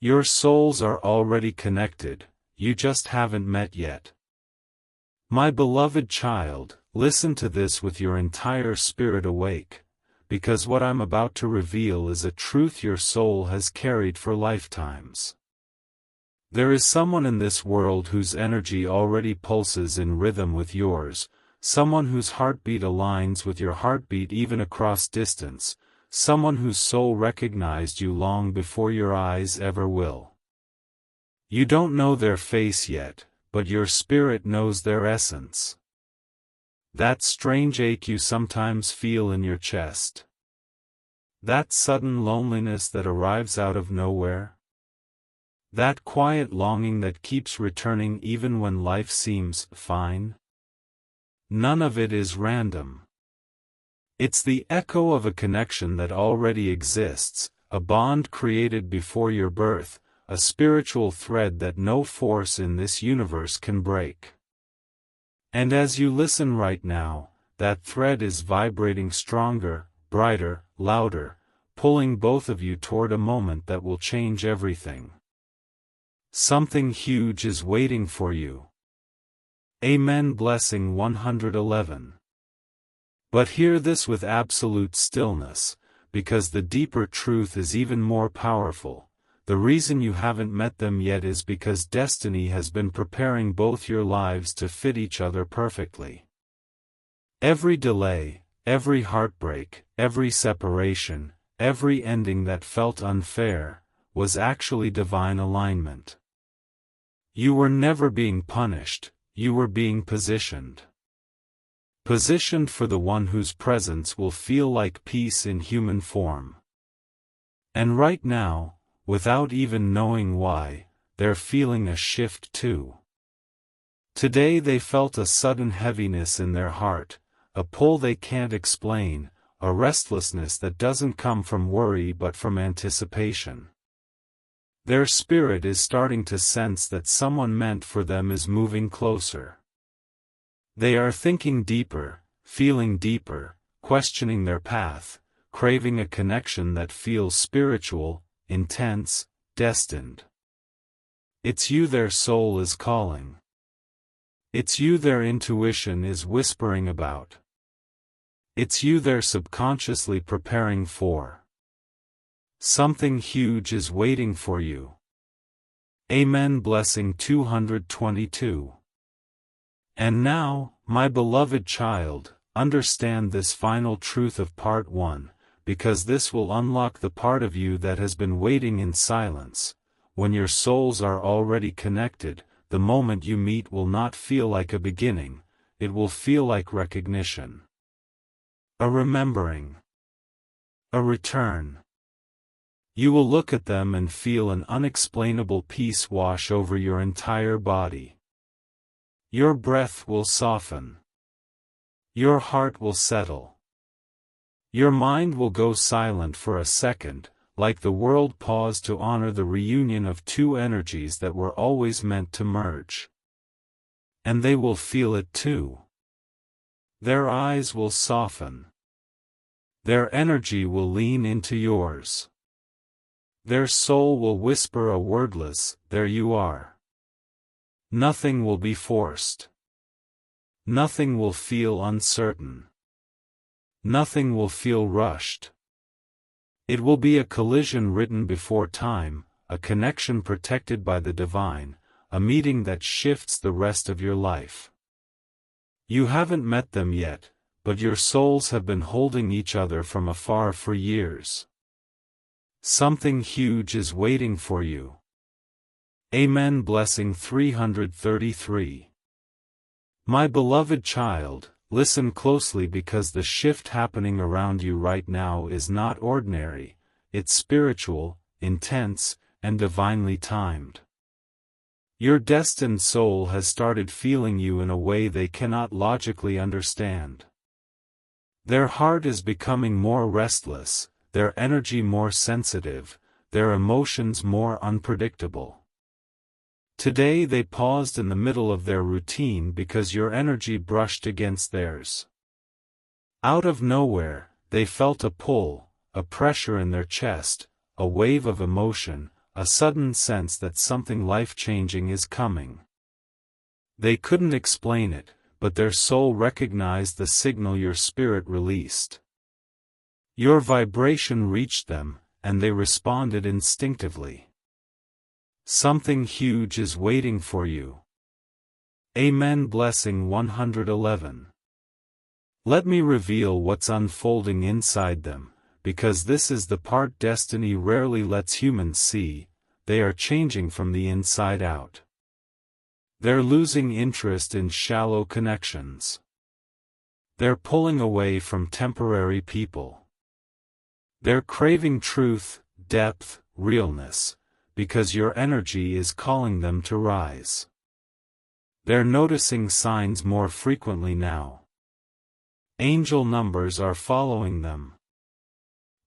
Your souls are already connected, you just haven't met yet. My beloved child, listen to this with your entire spirit awake, because what I'm about to reveal is a truth your soul has carried for lifetimes. There is someone in this world whose energy already pulses in rhythm with yours, someone whose heartbeat aligns with your heartbeat even across distance, someone whose soul recognized you long before your eyes ever will. You don't know their face yet, but your spirit knows their essence. That strange ache you sometimes feel in your chest. That sudden loneliness that arrives out of nowhere. That quiet longing that keeps returning even when life seems fine. None of it is random. It's the echo of a connection that already exists, a bond created before your birth, a spiritual thread that no force in this universe can break. And as you listen right now, that thread is vibrating stronger, brighter, louder, pulling both of you toward a moment that will change everything. Something huge is waiting for you. Amen. Blessing 111. But hear this with absolute stillness, because the deeper truth is even more powerful. The reason you haven't met them yet is because destiny has been preparing both your lives to fit each other perfectly. Every delay, every heartbreak, every separation, every ending that felt unfair, was actually divine alignment. You were never being punished, you were being positioned. Positioned for the one whose presence will feel like peace in human form. And right now, without even knowing why, they're feeling a shift too. Today they felt a sudden heaviness in their heart, a pull they can't explain, a restlessness that doesn't come from worry but from anticipation. Their spirit is starting to sense that someone meant for them is moving closer. They are thinking deeper, feeling deeper, questioning their path, craving a connection that feels spiritual, intense, destined. It's you their soul is calling. It's you their intuition is whispering about. It's you they're subconsciously preparing for. Something huge is waiting for you. Amen. Blessing 222. And now, my beloved child, understand this final truth of part 1, because this will unlock the part of you that has been waiting in silence. When your souls are already connected, the moment you meet will not feel like a beginning, it will feel like recognition. A remembering. A return. You will look at them and feel an unexplainable peace wash over your entire body. Your breath will soften. Your heart will settle. Your mind will go silent for a second, like the world paused to honor the reunion of two energies that were always meant to merge. And they will feel it too. Their eyes will soften. Their energy will lean into yours. Their soul will whisper a wordless, "There you are." Nothing will be forced. Nothing will feel uncertain. Nothing will feel rushed. It will be a collision written before time, a connection protected by the divine, a meeting that shifts the rest of your life. You haven't met them yet, but your souls have been holding each other from afar for years. Something huge is waiting for you. Amen. Blessing 333. My beloved child, listen closely because the shift happening around you right now is not ordinary, it's spiritual, intense, and divinely timed. Your destined soul has started feeling you in a way they cannot logically understand. Their heart is becoming more restless, their energy more sensitive, their emotions more unpredictable. Today they paused in the middle of their routine because your energy brushed against theirs. Out of nowhere, they felt a pull, a pressure in their chest, a wave of emotion, a sudden sense that something life-changing is coming. They couldn't explain it, but their soul recognized the signal your spirit released. Your vibration reached them, and they responded instinctively. Something huge is waiting for you. Amen. Blessing 111. Let me reveal what's unfolding inside them, because this is the part destiny rarely lets humans see. They are changing from the inside out. They're losing interest in shallow connections. They're pulling away from temporary people. They're craving truth, depth, realness, because your energy is calling them to rise. They're noticing signs more frequently now. Angel numbers are following them.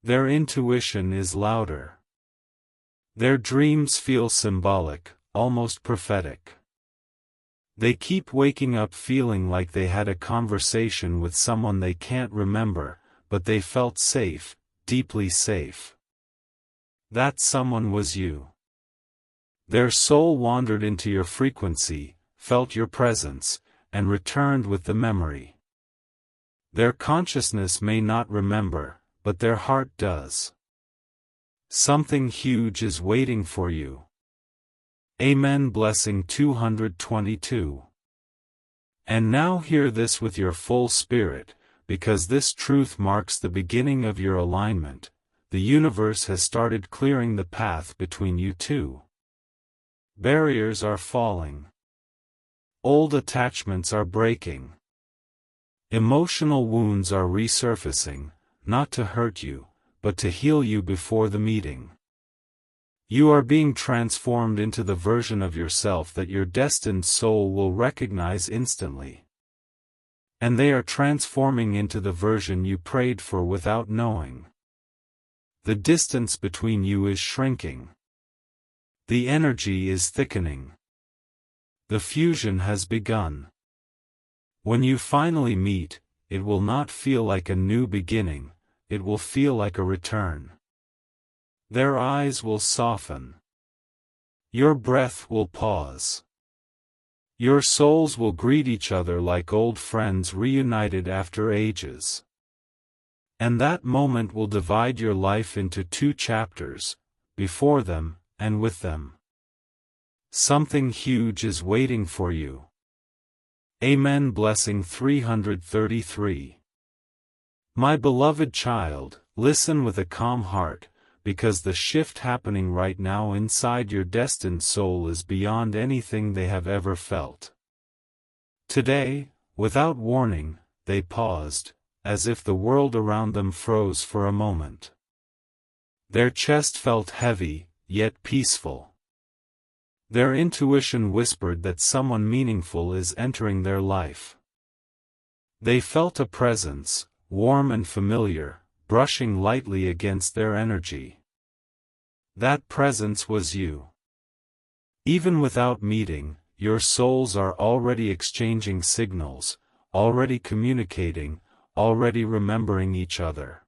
Their intuition is louder. Their dreams feel symbolic, almost prophetic. They keep waking up feeling like they had a conversation with someone they can't remember, but they felt safe, deeply safe. That someone was you. Their soul wandered into your frequency, felt your presence, and returned with the memory. Their consciousness may not remember, but their heart does. Something huge is waiting for you. Amen. Blessing 222. And now hear this with your full spirit, because this truth marks the beginning of your alignment. The universe has started clearing the path between you two. Barriers are falling. Old attachments are breaking. Emotional wounds are resurfacing, not to hurt you, but to heal you before the meeting. You are being transformed into the version of yourself that your destined soul will recognize instantly. And they are transforming into the version you prayed for without knowing. The distance between you is shrinking. The energy is thickening. The fusion has begun. When you finally meet, it will not feel like a new beginning, it will feel like a return. Their eyes will soften. Your breath will pause. Your souls will greet each other like old friends reunited after ages. And that moment will divide your life into two chapters, before them, and with them. Something huge is waiting for you. Amen. Blessing 333. My beloved child, listen with a calm heart, because the shift happening right now inside your destined soul is beyond anything they have ever felt. Today, without warning, they paused, as if the world around them froze for a moment. Their chest felt heavy, yet peaceful. Their intuition whispered that someone meaningful is entering their life. They felt a presence, warm and familiar, brushing lightly against their energy. That presence was you. Even without meeting, your souls are already exchanging signals, already communicating, already remembering each other.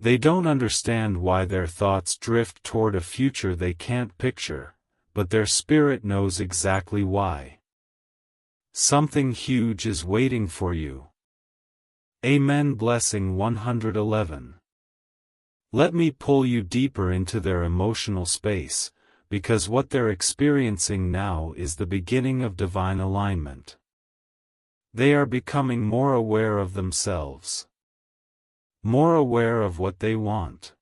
They don't understand why their thoughts drift toward a future they can't picture, but their spirit knows exactly why. Something huge is waiting for you. Amen. Blessing 111. Let me pull you deeper into their emotional space, because what they're experiencing now is the beginning of divine alignment. They are becoming more aware of themselves. More aware of what they want.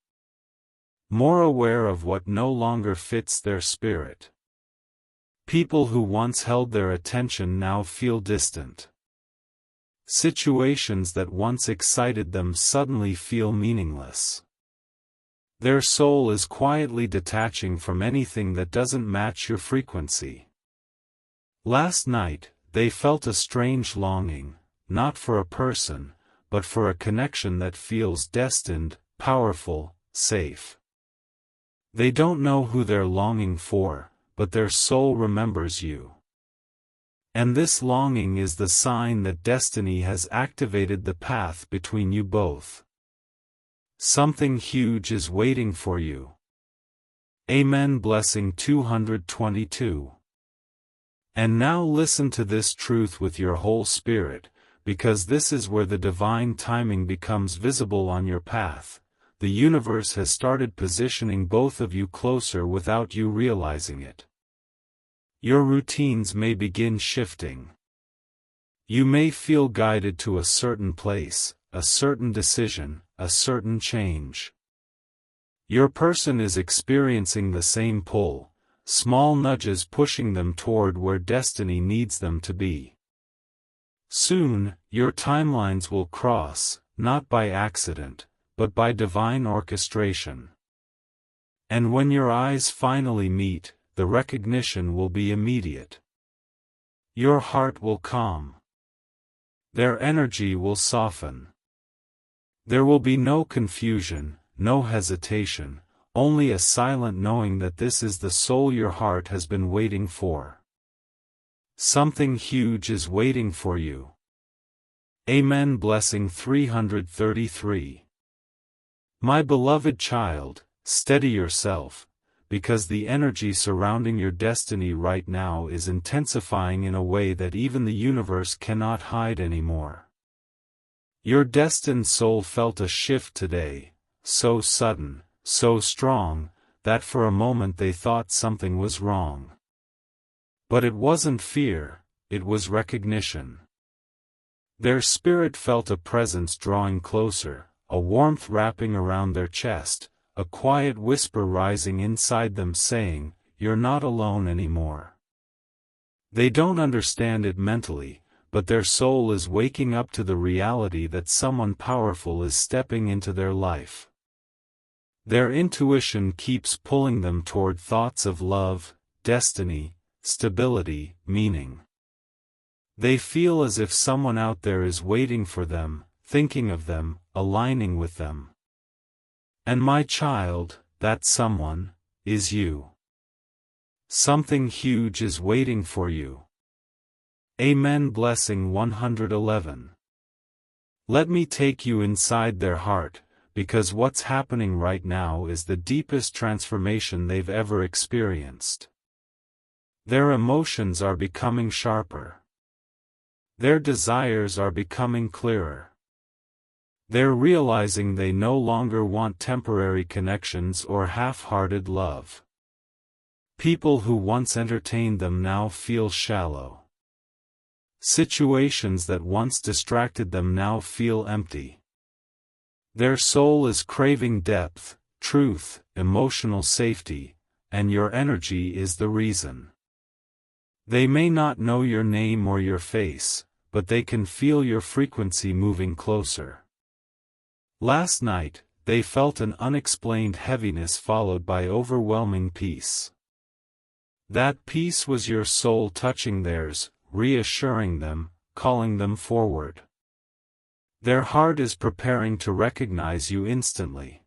More aware of what no longer fits their spirit. People who once held their attention now feel distant. Situations that once excited them suddenly feel meaningless. Their soul is quietly detaching from anything that doesn't match your frequency. Last night, they felt a strange longing, not for a person, but for a connection that feels destined, powerful, safe. They don't know who they're longing for, but their soul remembers you. And this longing is the sign that destiny has activated the path between you both. Something huge is waiting for you. Amen. Blessing 222. And now listen to this truth with your whole spirit, because this is where the divine timing becomes visible on your path. The universe has started positioning both of you closer without you realizing it. Your routines may begin shifting. You may feel guided to a certain place, a certain decision, a certain change. Your person is experiencing the same pull, small nudges pushing them toward where destiny needs them to be. Soon, your timelines will cross, not by accident, but by divine orchestration. And when your eyes finally meet, the recognition will be immediate. Your heart will calm. Their energy will soften. There will be no confusion, no hesitation, only a silent knowing that this is the soul your heart has been waiting for. Something huge is waiting for you. Amen. Blessing 333. My beloved child, steady yourself, because the energy surrounding your destiny right now is intensifying in a way that even the universe cannot hide anymore. Your destined soul felt a shift today, so sudden, so strong, that for a moment they thought something was wrong. But it wasn't fear, it was recognition. Their spirit felt a presence drawing closer, a warmth wrapping around their chest, a quiet whisper rising inside them saying, "You're not alone anymore." They don't understand it mentally, but their soul is waking up to the reality that someone powerful is stepping into their life. Their intuition keeps pulling them toward thoughts of love, destiny, stability, meaning. They feel as if someone out there is waiting for them, thinking of them, aligning with them. And my child, that someone, is you. Something huge is waiting for you. Amen. Blessing 111. Let me take you inside their heart, because what's happening right now is the deepest transformation they've ever experienced. Their emotions are becoming sharper. Their desires are becoming clearer. They're realizing they no longer want temporary connections or half-hearted love. People who once entertained them now feel shallow. Situations that once distracted them now feel empty. Their soul is craving depth, truth, emotional safety, and your energy is the reason. They may not know your name or your face, but they can feel your frequency moving closer. Last night, they felt an unexplained heaviness followed by overwhelming peace. That peace was your soul touching theirs, reassuring them, calling them forward. Their heart is preparing to recognize you instantly.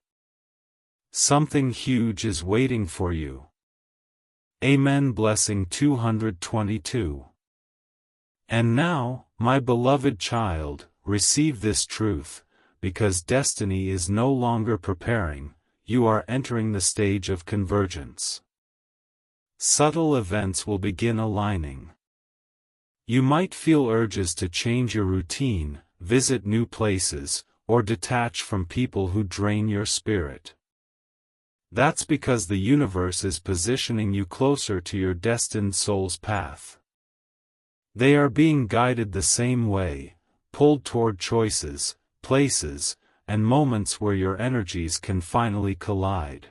Something huge is waiting for you. Amen. Blessing 222. And now, my beloved child, receive this truth, because destiny is no longer preparing, you are entering the stage of convergence. Subtle events will begin aligning. You might feel urges to change your routine, visit new places, or detach from people who drain your spirit. That's because the universe is positioning you closer to your destined soul's path. They are being guided the same way, pulled toward choices, places, and moments where your energies can finally collide.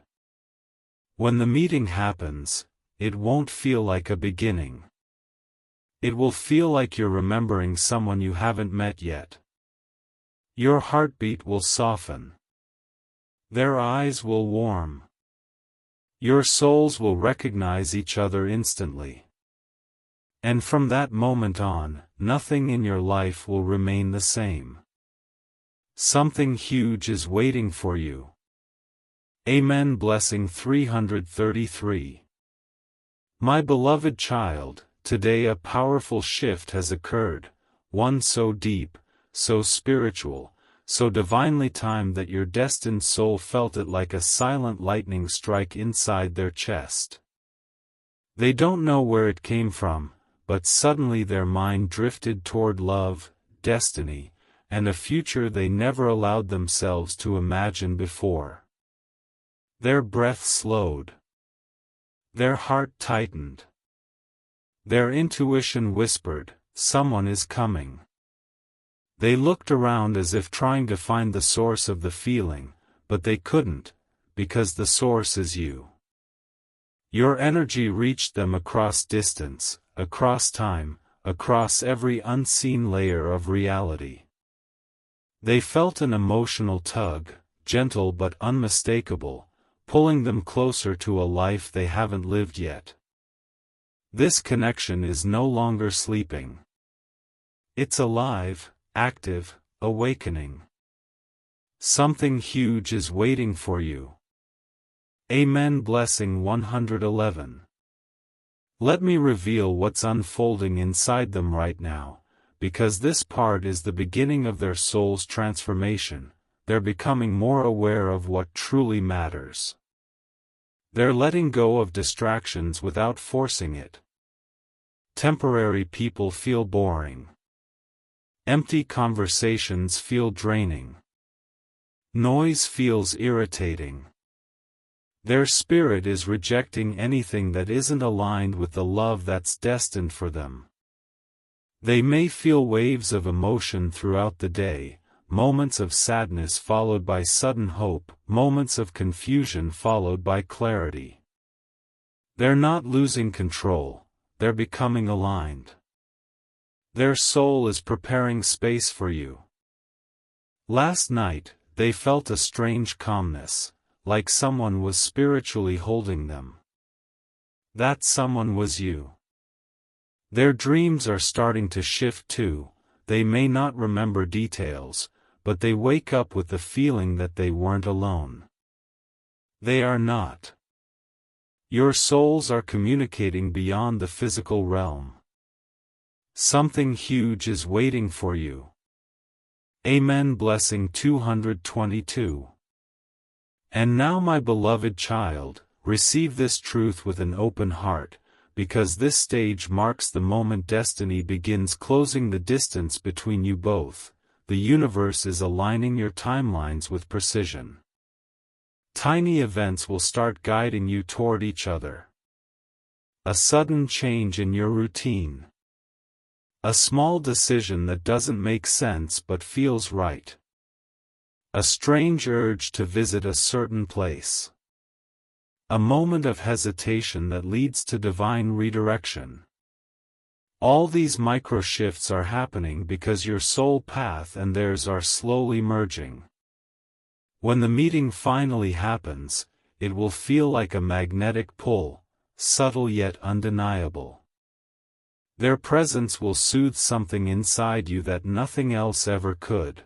When the meeting happens, it won't feel like a beginning. It will feel like you're remembering someone you haven't met yet. Your heartbeat will soften. Their eyes will warm. Your souls will recognize each other instantly. And from that moment on, nothing in your life will remain the same. Something huge is waiting for you. Amen. Blessing 333. My beloved child, today a powerful shift has occurred, one so deep, so spiritual, so divinely timed that your destined soul felt it like a silent lightning strike inside their chest. They don't know where it came from, but suddenly their mind drifted toward love, destiny, and a future they never allowed themselves to imagine before. Their breath slowed. Their heart tightened. Their intuition whispered, "Someone is coming." They looked around as if trying to find the source of the feeling, but they couldn't, because the source is you. Your energy reached them across distance, across time, across every unseen layer of reality. They felt an emotional tug, gentle but unmistakable, pulling them closer to a life they haven't lived yet. This connection is no longer sleeping. It's alive, active, awakening. Something huge is waiting for you. Amen. Blessing 111. Let me reveal what's unfolding inside them right now, because this part is the beginning of their soul's transformation. They're becoming more aware of what truly matters. They're letting go of distractions without forcing it. Temporary people feel boring. Empty conversations feel draining. Noise feels irritating. Their spirit is rejecting anything that isn't aligned with the love that's destined for them. They may feel waves of emotion throughout the day, moments of sadness followed by sudden hope, moments of confusion followed by clarity. They're not losing control, they're becoming aligned. Their soul is preparing space for you. Last night, they felt a strange calmness, like someone was spiritually holding them. That someone was you. Their dreams are starting to shift too. They may not remember details, but they wake up with the feeling that they weren't alone. They are not. Your souls are communicating beyond the physical realm. Something huge is waiting for you. Amen. Blessing 222. And now, my beloved child, receive this truth with an open heart, because this stage marks the moment destiny begins closing the distance between you both. The universe is aligning your timelines with precision. Tiny events will start guiding you toward each other. A sudden change in your routine. A small decision that doesn't make sense but feels right. A strange urge to visit a certain place. A moment of hesitation that leads to divine redirection. All these micro shifts are happening because your soul path and theirs are slowly merging. When the meeting finally happens, it will feel like a magnetic pull, subtle yet undeniable. Their presence will soothe something inside you that nothing else ever could.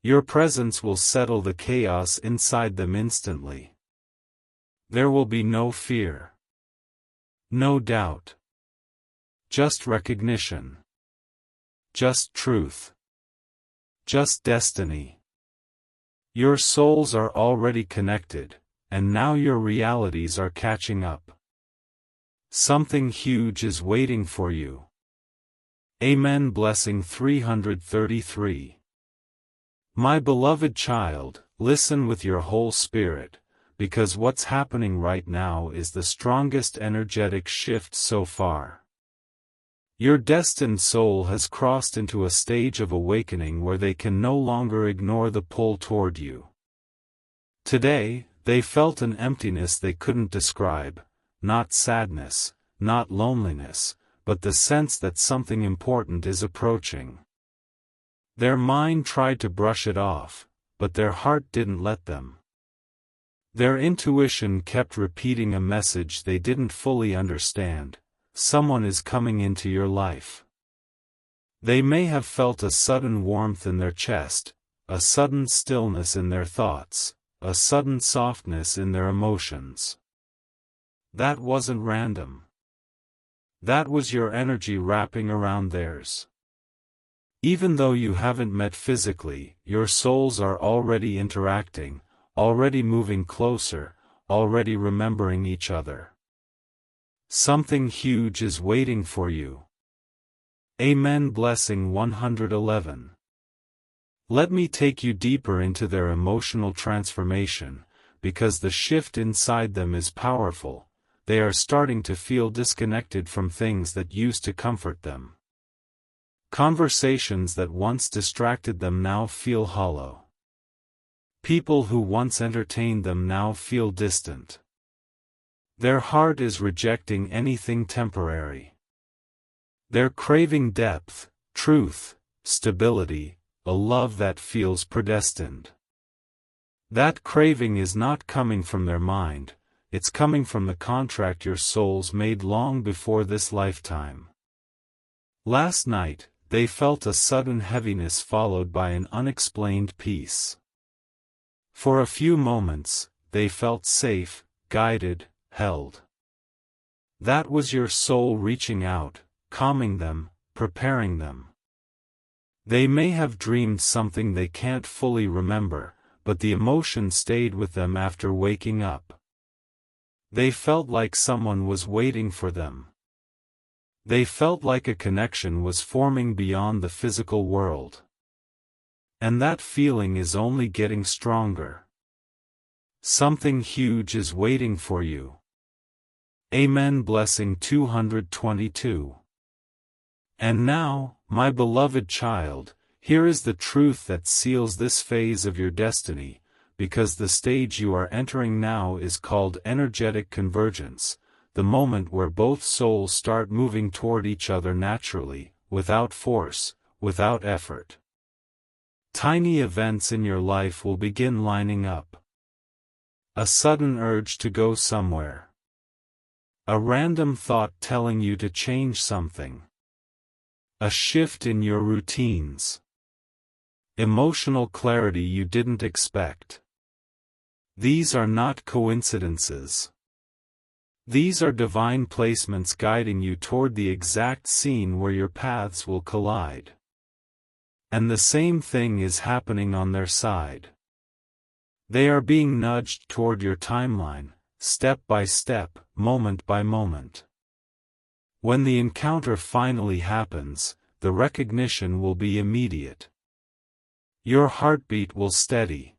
Your presence will settle the chaos inside them instantly. There will be no fear. No doubt. Just recognition. Just truth. Just destiny. Your souls are already connected, and now your realities are catching up. Something huge is waiting for you. Amen. Blessing 333. My beloved child, listen with your whole spirit, because what's happening right now is the strongest energetic shift so far. Your destined soul has crossed into a stage of awakening where they can no longer ignore the pull toward you. Today, they felt an emptiness they couldn't describe, not sadness, not loneliness, but the sense that something important is approaching. Their mind tried to brush it off, but their heart didn't let them. Their intuition kept repeating a message they didn't fully understand: someone is coming into your life. They may have felt a sudden warmth in their chest, a sudden stillness in their thoughts, a sudden softness in their emotions. That wasn't random. That was your energy wrapping around theirs. Even though you haven't met physically, your souls are already interacting, already moving closer, already remembering each other. Something huge is waiting for you. Amen. Blessing 111. Let me take you deeper into their emotional transformation, because the shift inside them is powerful. They are starting to feel disconnected from things that used to comfort them. Conversations that once distracted them now feel hollow. People who once entertained them now feel distant. Their heart is rejecting anything temporary. They're craving depth, truth, stability, a love that feels predestined. That craving is not coming from their mind, it's coming from the contract your souls made long before this lifetime. Last night, they felt a sudden heaviness followed by an unexplained peace. For a few moments, they felt safe, guided, held. That was your soul reaching out, calming them, preparing them. They may have dreamed something they can't fully remember, but the emotion stayed with them after waking up. They felt like someone was waiting for them. They felt like a connection was forming beyond the physical world. And that feeling is only getting stronger. Something huge is waiting for you. Amen. Blessing 222. And now, my beloved child, here is the truth that seals this phase of your destiny, because the stage you are entering now is called energetic convergence, the moment where both souls start moving toward each other naturally, without force, without effort. Tiny events in your life will begin lining up. A sudden urge to go somewhere. A random thought telling you to change something. A shift in your routines. Emotional clarity you didn't expect. These are not coincidences. These are divine placements guiding you toward the exact scene where your paths will collide. And the same thing is happening on their side. They are being nudged toward your timeline, step by step, moment by moment. When the encounter finally happens, the recognition will be immediate. Your heartbeat will steady.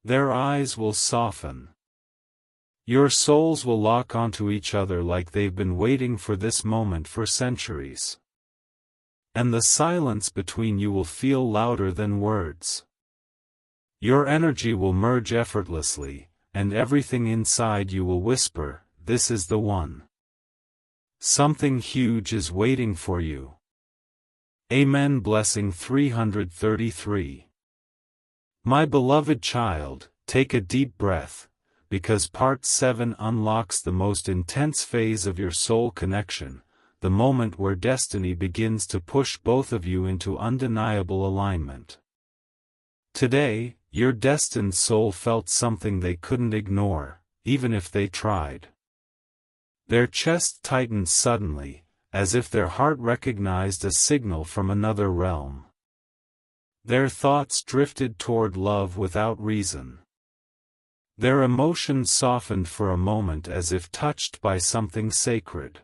Their eyes will soften. Your souls will lock onto each other like they've been waiting for this moment for centuries. And the silence between you will feel louder than words. Your energy will merge effortlessly, and everything inside you will whisper, "This is the one." Something huge is waiting for you. Amen. Blessing 333. My beloved child, take a deep breath, because Part 7 unlocks the most intense phase of your soul connection, the moment where destiny begins to push both of you into undeniable alignment. Today, your destined soul felt something they couldn't ignore, even if they tried. Their chest tightened suddenly, as if their heart recognized a signal from another realm. Their thoughts drifted toward love without reason. Their emotions softened for a moment as if touched by something sacred.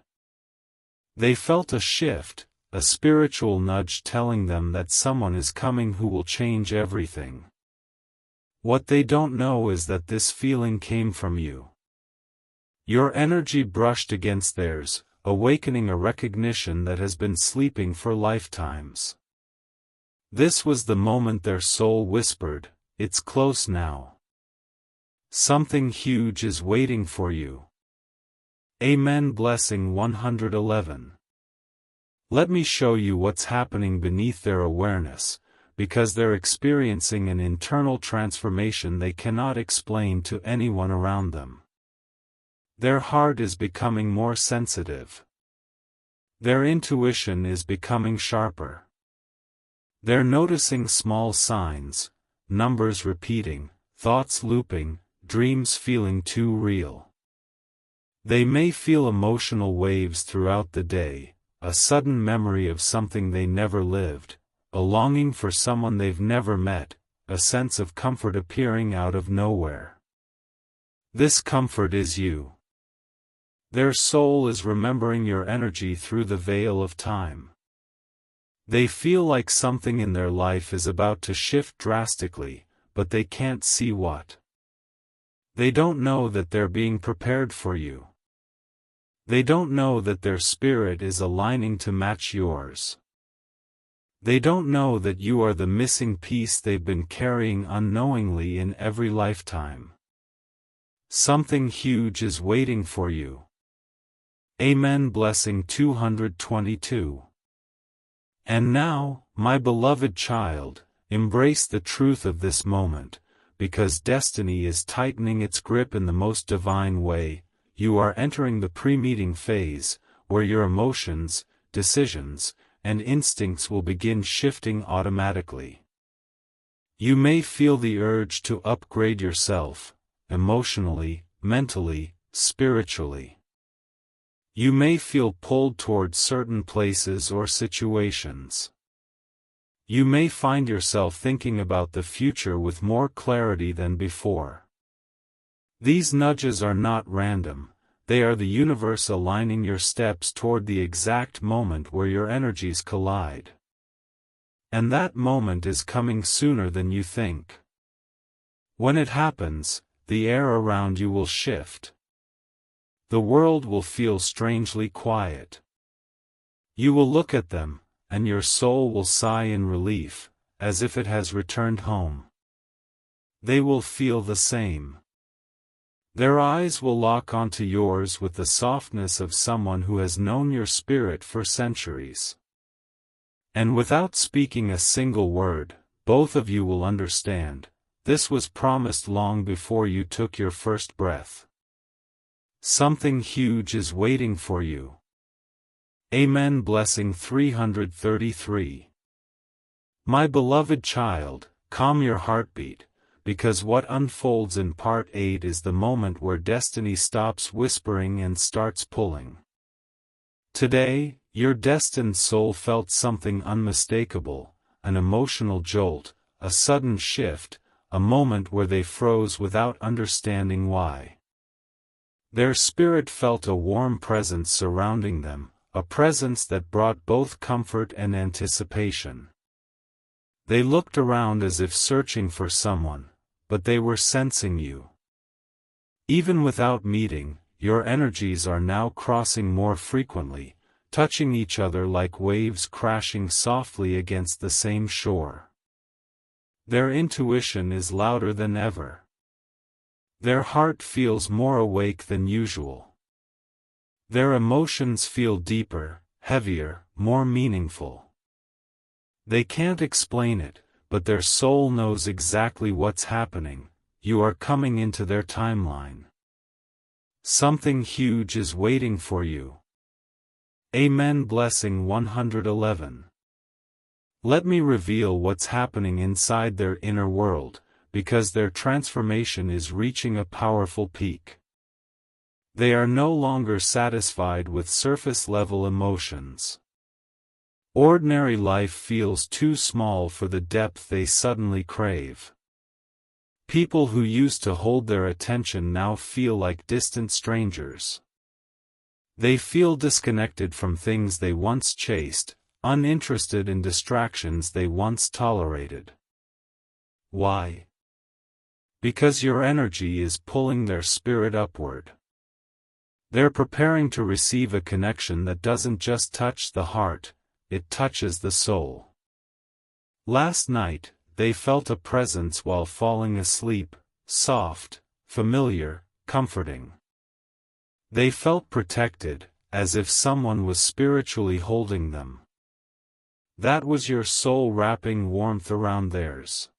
They felt a shift, a spiritual nudge telling them that someone is coming who will change everything. What they don't know is that this feeling came from you. Your energy brushed against theirs, awakening a recognition that has been sleeping for lifetimes. This was the moment their soul whispered, "It's close now. Something huge is waiting for you." Amen. Blessing 111. Let me show you what's happening beneath their awareness, because they're experiencing an internal transformation they cannot explain to anyone around them. Their heart is becoming more sensitive. Their intuition is becoming sharper. They're noticing small signs, numbers repeating, thoughts looping, dreams feeling too real. They may feel emotional waves throughout the day, a sudden memory of something they never lived, a longing for someone they've never met, a sense of comfort appearing out of nowhere. This comfort is you. Their soul is remembering your energy through the veil of time. They feel like something in their life is about to shift drastically, but they can't see what. They don't know that they're being prepared for you. They don't know that their spirit is aligning to match yours. They don't know that you are the missing piece they've been carrying unknowingly in every lifetime. Something huge is waiting for you. Amen. Blessing 222. And now, my beloved child, embrace the truth of this moment, because destiny is tightening its grip in the most divine way. You are entering the pre-meeting phase, where your emotions, decisions, and instincts will begin shifting automatically. You may feel the urge to upgrade yourself, emotionally, mentally, spiritually. You may feel pulled toward certain places or situations. You may find yourself thinking about the future with more clarity than before. These nudges are not random, they are the universe aligning your steps toward the exact moment where your energies collide. And that moment is coming sooner than you think. When it happens, the air around you will shift. The world will feel strangely quiet. You will look at them, and your soul will sigh in relief, as if it has returned home. They will feel the same. Their eyes will lock onto yours with the softness of someone who has known your spirit for centuries. And without speaking a single word, both of you will understand, this was promised long before you took your first breath. Something huge is waiting for you. Amen. Blessing 333. My beloved child, calm your heartbeat, because what unfolds in Part 8 is the moment where destiny stops whispering and starts pulling. Today, your destined soul felt something unmistakable, an emotional jolt, a sudden shift, a moment where they froze without understanding why. Their spirit felt a warm presence surrounding them, a presence that brought both comfort and anticipation. They looked around as if searching for someone, but they were sensing you. Even without meeting, your energies are now crossing more frequently, touching each other like waves crashing softly against the same shore. Their intuition is louder than ever. Their heart feels more awake than usual. Their emotions feel deeper, heavier, more meaningful. They can't explain it, but their soul knows exactly what's happening. You are coming into their timeline. Something huge is waiting for you. Amen. Blessing 111. Let me reveal what's happening inside their inner world, because their transformation is reaching a powerful peak. They are no longer satisfied with surface-level emotions. Ordinary life feels too small for the depth they suddenly crave. People who used to hold their attention now feel like distant strangers. They feel disconnected from things they once chased, uninterested in distractions they once tolerated. Why? Because your energy is pulling their spirit upward. They're preparing to receive a connection that doesn't just touch the heart, it touches the soul. Last night, they felt a presence while falling asleep, soft, familiar, comforting. They felt protected, as if someone was spiritually holding them. That was your soul wrapping warmth around theirs.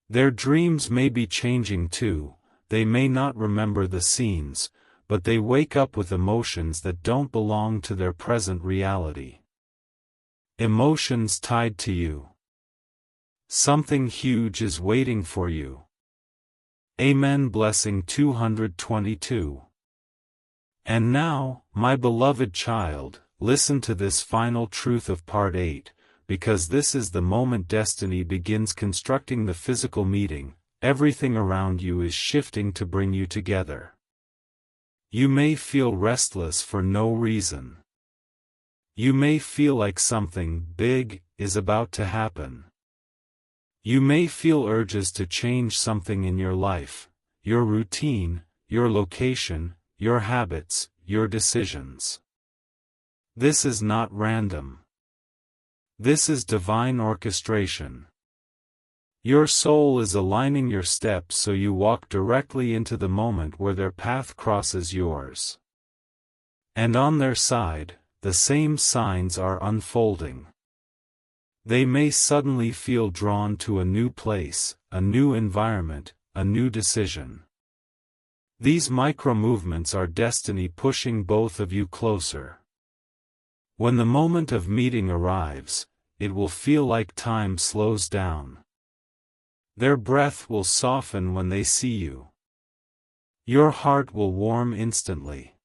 Their dreams may be changing too, they may not remember the scenes, but they wake up with emotions that don't belong to their present reality. Emotions tied to you. Something huge is waiting for you. Amen. Blessing 222. And now, my beloved child, listen to this final truth of Part 8, because this is the moment destiny begins constructing the physical meeting. Everything around you is shifting to bring you together. You may feel restless for no reason. You may feel like something big is about to happen. You may feel urges to change something in your life, your routine, your location, your habits, your decisions. This is not random. This is divine orchestration. Your soul is aligning your steps so you walk directly into the moment where their path crosses yours. And on their side, the same signs are unfolding. They may suddenly feel drawn to a new place, a new environment, a new decision. These micro-movements are destiny pushing both of you closer. When the moment of meeting arrives, it will feel like time slows down. Their breath will soften when they see you. Your heart will warm instantly.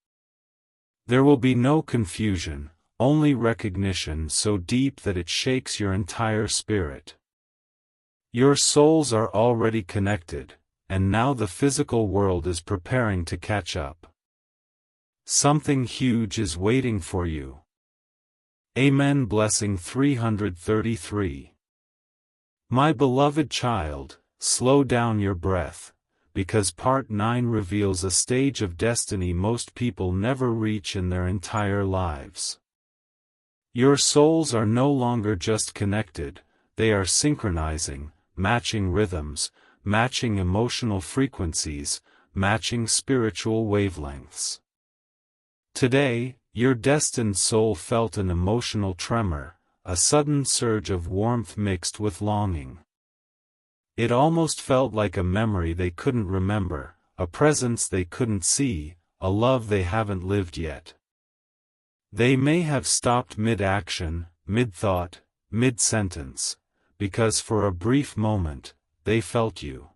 There will be no confusion, only recognition so deep that it shakes your entire spirit. Your souls are already connected, and now the physical world is preparing to catch up. Something huge is waiting for you. Amen. Blessing 333. My beloved child, slow down your breath, because Part 9 reveals a stage of destiny most people never reach in their entire lives. Your souls are no longer just connected, they are synchronizing, matching rhythms, matching emotional frequencies, matching spiritual wavelengths. Today, your destined soul felt an emotional tremor, a sudden surge of warmth mixed with longing. It almost felt like a memory they couldn't remember, a presence they couldn't see, a love they haven't lived yet. They may have stopped mid-action, mid-thought, mid-sentence, because for a brief moment, they felt you.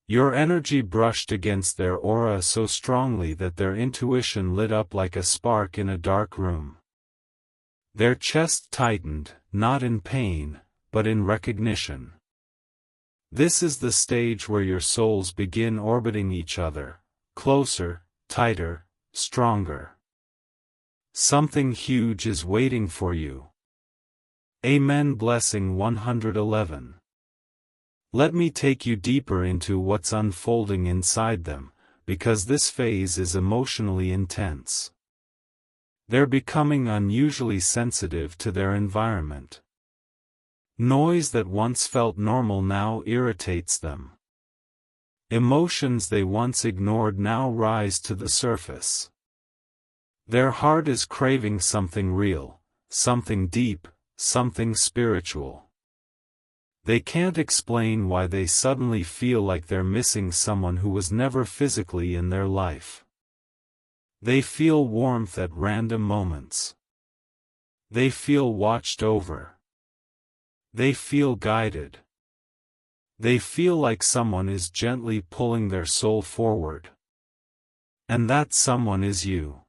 Your energy brushed against their aura so strongly that their intuition lit up like a spark in a dark room. Their chest tightened, not in pain, but in recognition. This is the stage where your souls begin orbiting each other, closer, tighter, stronger. Something huge is waiting for you. Amen. Blessing 111. Let me take you deeper into what's unfolding inside them, because this phase is emotionally intense. They're becoming unusually sensitive to their environment. Noise that once felt normal now irritates them. Emotions they once ignored now rise to the surface. Their heart is craving something real, something deep, something spiritual. They can't explain why they suddenly feel like they're missing someone who was never physically in their life. They feel warmth at random moments. They feel watched over. They feel guided. They feel like someone is gently pulling their soul forward. And that someone is you.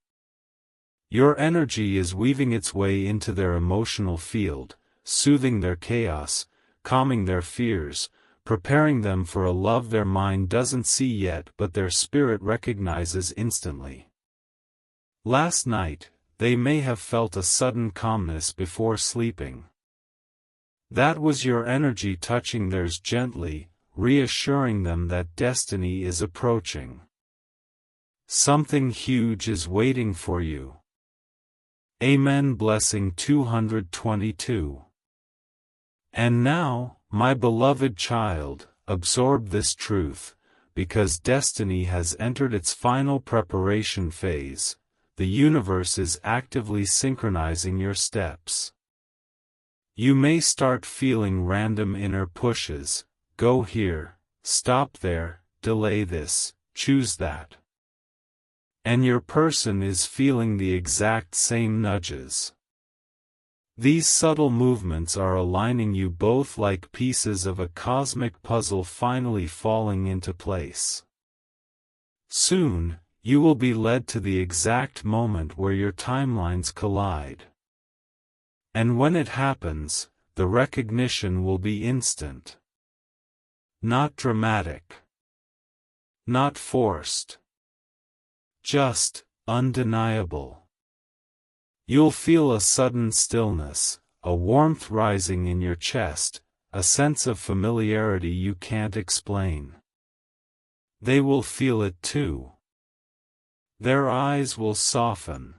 Your energy is weaving its way into their emotional field, soothing their chaos, calming their fears, preparing them for a love their mind doesn't see yet but their spirit recognizes instantly. Last night, they may have felt a sudden calmness before sleeping. That was your energy touching theirs gently, reassuring them that destiny is approaching. Something huge is waiting for you. Amen. Blessing 222. And now, my beloved child, absorb this truth, because destiny has entered its final preparation phase. The universe is actively synchronizing your steps. You may start feeling random inner pushes, go here, stop there, delay this, choose that. And your person is feeling the exact same nudges. These subtle movements are aligning you both like pieces of a cosmic puzzle finally falling into place. Soon, You will be led to the exact moment where your timelines collide. And when it happens, the recognition will be instant. Not dramatic. Not forced. Just undeniable. You'll feel a sudden stillness, a warmth rising in your chest, a sense of familiarity you can't explain. They will feel it too. Their eyes will soften.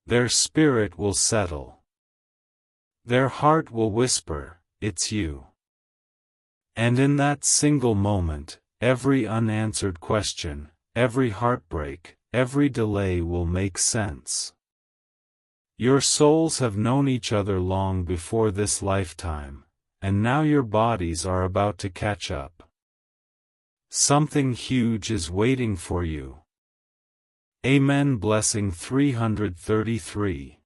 Their spirit will settle. Their heart will whisper, "It's you." And in that single moment, every unanswered question, every heartbreak, every delay will make sense. Your souls have known each other long before this lifetime, and now your bodies are about to catch up. Something huge is waiting for you. Amen. Blessing 333.